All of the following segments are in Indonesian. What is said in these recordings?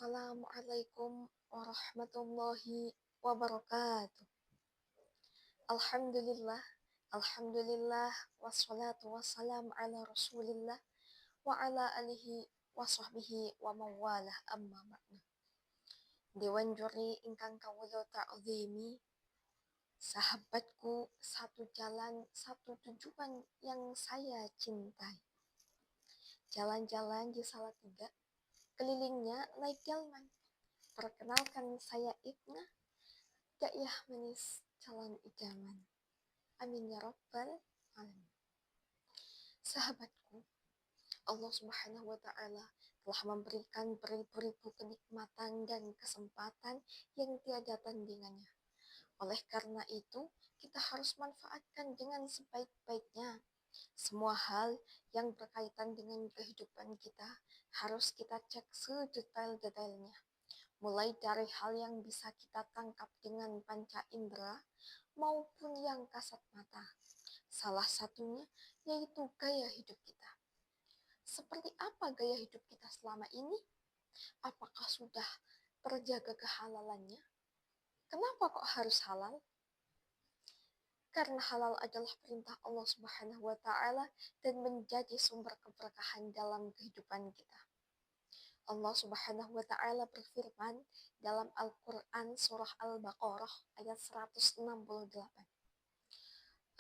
Assalamualaikum warahmatullahi wabarakatuh. Alhamdulillah, Alhamdulillah, wassalatu wassalamu ala rasulillah, wa ala alihi wa sahbihi wa mawalah amma ba'du. Dewan juri ingkang kawula ta'zimi, sahabatku, satu jalan, satu tujuan yang saya cintai. Jalan-jalan di Salatiga, kelilingnya naik delman. Perkenalkan saya Ibna, dakwah manis calon idaman. Amin ya rabbal alamin. Sahabatku, Allah Subhanahu wa taala telah memberikan beribu-ribu kenikmatan dan kesempatan yang tiada tandingannya. Oleh karena itu, kita harus manfaatkan dengan sebaik-baiknya. Semua hal yang berkaitan dengan kehidupan kita harus kita cek sedetail-detailnya. Mulai dari hal yang bisa kita tangkap dengan panca indera maupun yang kasat mata. Salah satunya yaitu gaya hidup kita. Seperti apa gaya hidup kita selama ini? Apakah sudah terjaga kehalalannya? Kenapa kok harus halal? Karena halal adalah perintah Allah Subhanahu wa taala dan menjadi sumber keberkahan dalam kehidupan kita. Allah Subhanahu wa taala berfirman dalam Al-Qur'an surah Al-Baqarah ayat 168.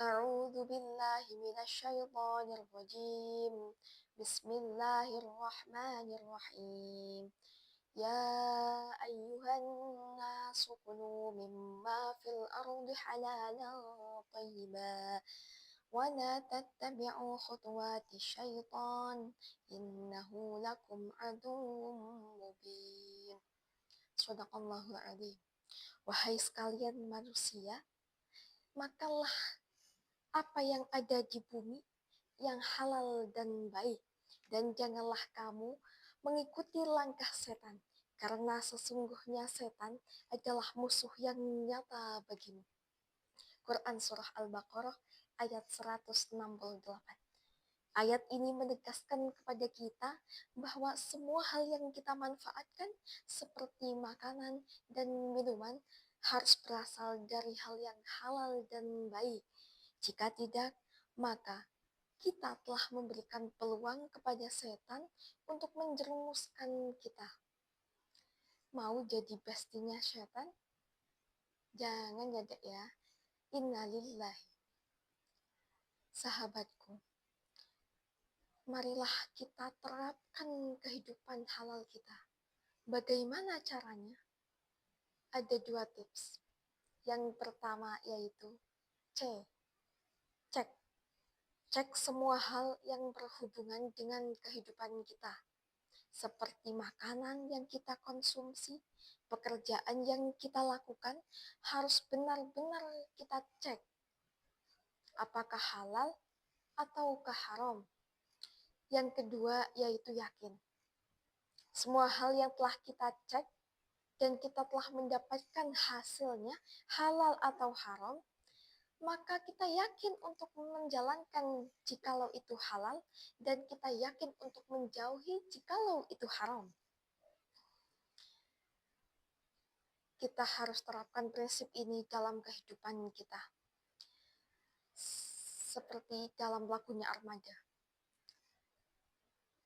A'udzu billahi minasyaitonir rajim. Bismillahirrahmanirrahim. Ya ayyuhan nasu kulu mimma fil ardi halalan thayyiban wa la tattabi'u khutuwati syaitan innahu lakum aduwwum mubin. Shadaqallahul adzim. Wahai sekalian manusia, makanlah apa yang ada di bumi yang halal dan baik, dan janganlah kamu mengikuti langkah setan, karena sesungguhnya setan adalah musuh yang nyata bagimu. Quran Surah Al-Baqarah ayat 168. Ayat ini menegaskan kepada kita bahwa semua hal yang kita manfaatkan seperti makanan dan minuman harus berasal dari hal yang halal dan baik. Jika tidak, maka kita telah memberikan peluang kepada setan untuk menjerumuskan kita. Mau jadi bestinya setan? Jangan jadi ya. Innalillahi. Sahabatku, marilah kita terapkan kehidupan halal kita. Bagaimana caranya? Ada 2 tips. Yang pertama yaitu cek. Cek semua hal yang berhubungan dengan kehidupan kita. Seperti makanan yang kita konsumsi, pekerjaan yang kita lakukan, harus benar-benar kita cek. Apakah halal ataukah haram? Yang kedua yaitu yakin. Semua hal yang telah kita cek dan kita telah mendapatkan hasilnya halal atau haram, maka kita yakin untuk menjalankan jikalau itu halal dan kita yakin untuk menjauhi jikalau itu haram. Kita harus terapkan prinsip ini dalam kehidupan kita. Seperti dalam lagunya Armada.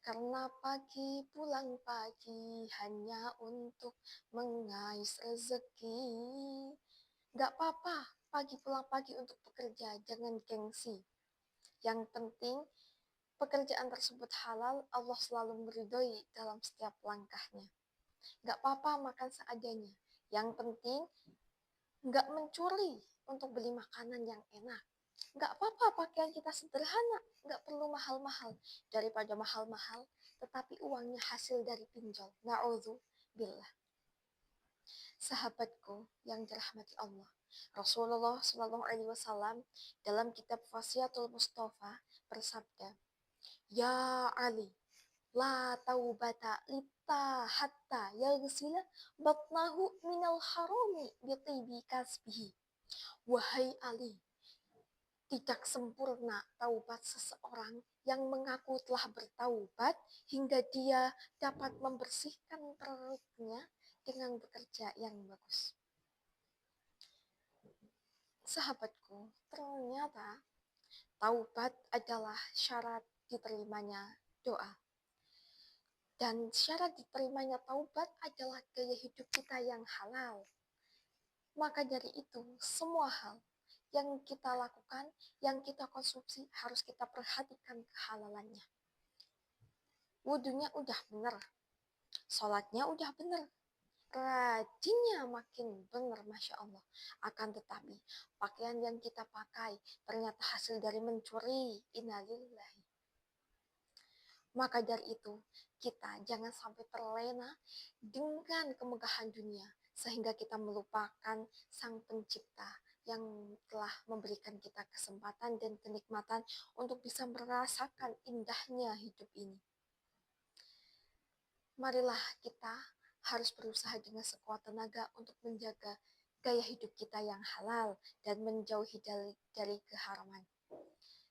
Karena pagi pulang pagi hanya untuk mengais rezeki. Gak apa-apa pagi pulang pagi untuk bekerja, jangan gengsi. Yang penting pekerjaan tersebut halal, Allah selalu meridhoi dalam setiap langkahnya. Gak apa-apa makan seadanya. Yang penting gak mencuri untuk beli makanan yang enak. Gak apa-apa pakaian kita sederhana, gak perlu mahal-mahal. Daripada mahal-mahal, tetapi uangnya hasil dari pinjol. Na'udzubillah. Sahabatku yang dirahmati Allah, Rasulullah SAW dalam kitab Wasiatul Mustafa bersabda, Ya Ali, la taubata lita hatta yagsila batnahu minal harami bitibi kasbihi. Wahai Ali, Tidak sempurna taubat seseorang yang mengaku telah bertaubat hingga dia dapat membersihkan perutnya dengan bekerja yang bagus. Sahabatku, ternyata taubat adalah syarat diterimanya doa. Dan syarat diterimanya taubat adalah gaya hidup kita yang halal. Maka dari itu, semua hal yang kita lakukan, yang kita konsumsi, harus kita perhatikan kehalalannya. Wudunya udah bener, sholatnya udah bener, rajinnya makin bener, Masya Allah. Akan tetapi, pakaian yang kita pakai ternyata hasil dari mencuri, innalillahi. Maka dari itu, kita jangan sampai terlena dengan kemegahan dunia, sehingga kita melupakan Sang Pencipta yang telah memberikan kita kesempatan dan kenikmatan untuk bisa merasakan indahnya hidup ini. Marilah kita harus berusaha dengan sekuat tenaga untuk menjaga gaya hidup kita yang halal dan menjauhi dari keharaman.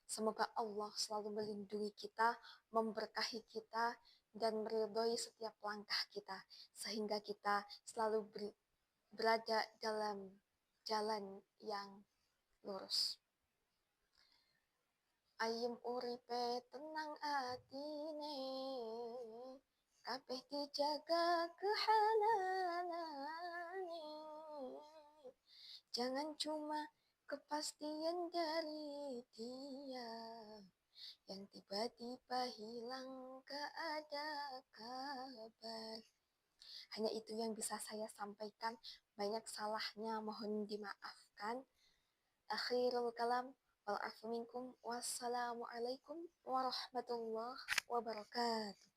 Semoga Allah selalu melindungi kita, memberkahi kita, dan meridhoi setiap langkah kita, sehingga kita selalu berada dalam jalan yang lurus. Ayem uripe tenang atine, kabeh dijaga kehalalane. Jangan cuma kepastian dari dia yang tiba-tiba hilang gak ada kabar. Hanya itu yang bisa saya sampaikan. Banyak salahnya, mohon dimaafkan. Akhirul kalam, wal afu minkum, wassalamualaikum warahmatullahi wabarakatuh.